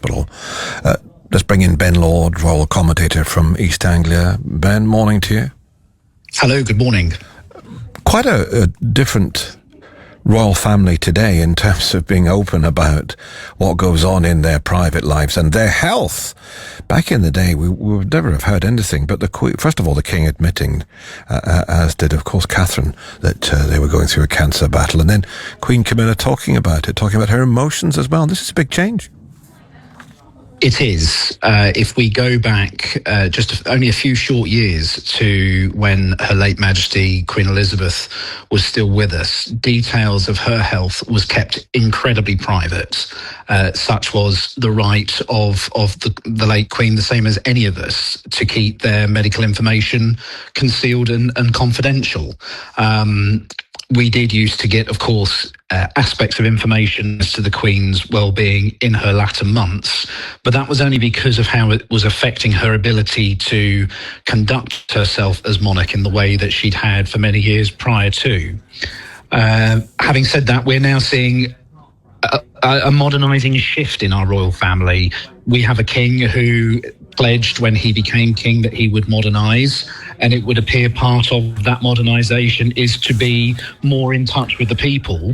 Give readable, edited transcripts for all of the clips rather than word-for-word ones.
hospital. Let's bring in Ben Lord, royal commentator from East Anglia. Ben, morning to you. Hello, good morning. Quite a different royal family today in terms of being open about what goes on in their private lives and their health. Back in the day, we would never have heard anything, but first of all, the King admitting, as did, of course, Catherine, that they were going through a cancer battle, and then Queen Camilla talking about her emotions as well. This is a big change. It is. If we go back just only a few short years to when Her late Majesty Queen Elizabeth was still with us, details of her health was kept incredibly private. Such was the right of the late Queen, the same as any of us, to keep their medical information concealed and confidential. We did used to get, of course, aspects of information as to the Queen's well-being in her latter months, but that was only because of how it was affecting her ability to conduct herself as monarch in the way that she'd had for many years prior to. Having said that, we're now seeing a modernising shift in our royal family. We have a king who pledged when he became king that he would modernise, and it would appear part of that modernisation is to be more in touch with the people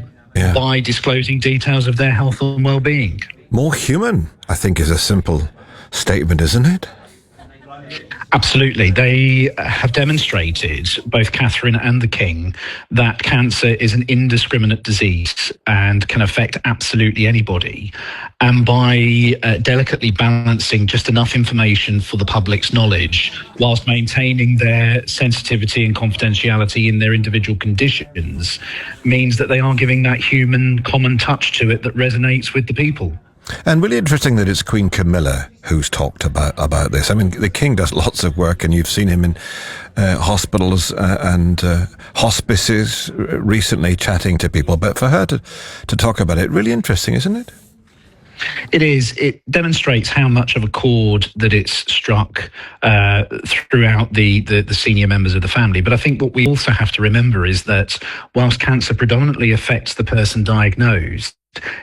by disclosing details of their health and well-being. More human, I think, is a simple statement, isn't it? Absolutely. They have demonstrated, both Catherine and the King, that cancer is an indiscriminate disease and can affect absolutely anybody. And by delicately balancing just enough information for the public's knowledge, whilst maintaining their sensitivity and confidentiality in their individual conditions, means that they are giving that human common touch to it that resonates with the people. And really interesting that it's Queen Camilla who's talked about this. I mean, the King does lots of work, and you've seen him in hospitals and hospices recently chatting to people. But for her to talk about it, really interesting, isn't it? It is. It demonstrates how much of a chord that it's struck throughout the senior members of the family. But I think what we also have to remember is that whilst cancer predominantly affects the person diagnosed,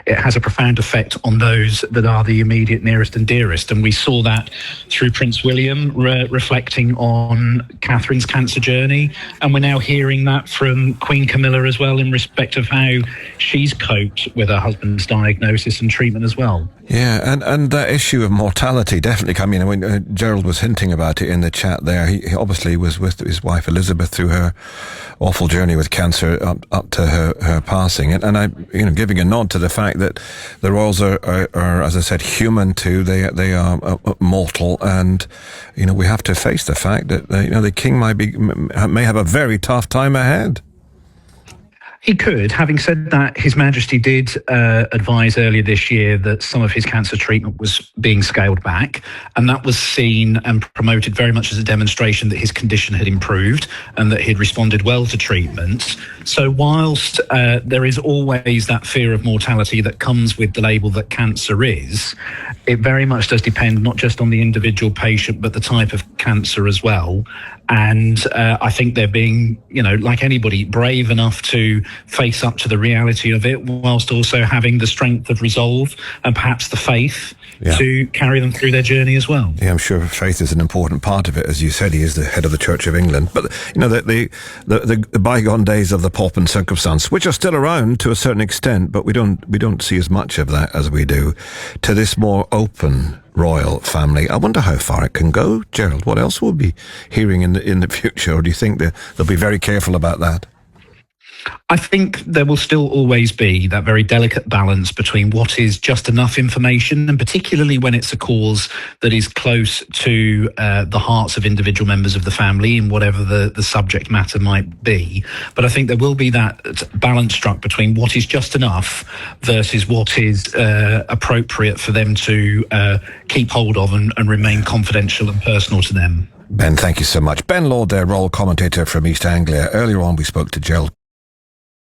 it has a profound effect on those that are the immediate nearest and dearest. And we saw that through Prince William reflecting on Catherine's cancer journey. And we're now hearing that from Queen Camilla as well in respect of how she's coped with her husband's diagnosis and treatment as well. Yeah, and that issue of mortality definitely coming in. I mean, Gerald was hinting about it in the chat there. He obviously was with his wife Elizabeth through her awful journey with cancer up to her passing. And I, giving a nod to the fact that the royals are, as I said, human too. They are mortal, and we have to face the fact that the king may have a very tough time ahead. He could. Having said that, His Majesty did advise earlier this year that some of his cancer treatment was being scaled back, and that was seen and promoted very much as a demonstration that his condition had improved and that he'd responded well to treatment. So whilst there is always that fear of mortality that comes with the label that cancer is, it very much does depend not just on the individual patient, but the type of cancer as well. And I think they're being, like anybody, brave enough to face up to the reality of it, whilst also having the strength of resolve and perhaps the faith to carry them through their journey as well. Yeah, I'm sure faith is an important part of it. As you said, he is the head of the Church of England. But, the bygone days of the pomp and circumstance, which are still around to a certain extent, but we don't see as much of that as we do to this more open royal family. I wonder how far it can go, Gerald. What else we'll be hearing in the future, or do you think they'll be very careful about that? I think there will still always be that very delicate balance between what is just enough information, and particularly when it's a cause that is close to the hearts of individual members of the family in whatever the subject matter might be. But I think there will be that balance struck between what is just enough versus what is appropriate for them to keep hold of and remain confidential and personal to them. Ben, thank you so much. Ben Lord there, royal commentator from East Anglia. Earlier on we spoke to Gerald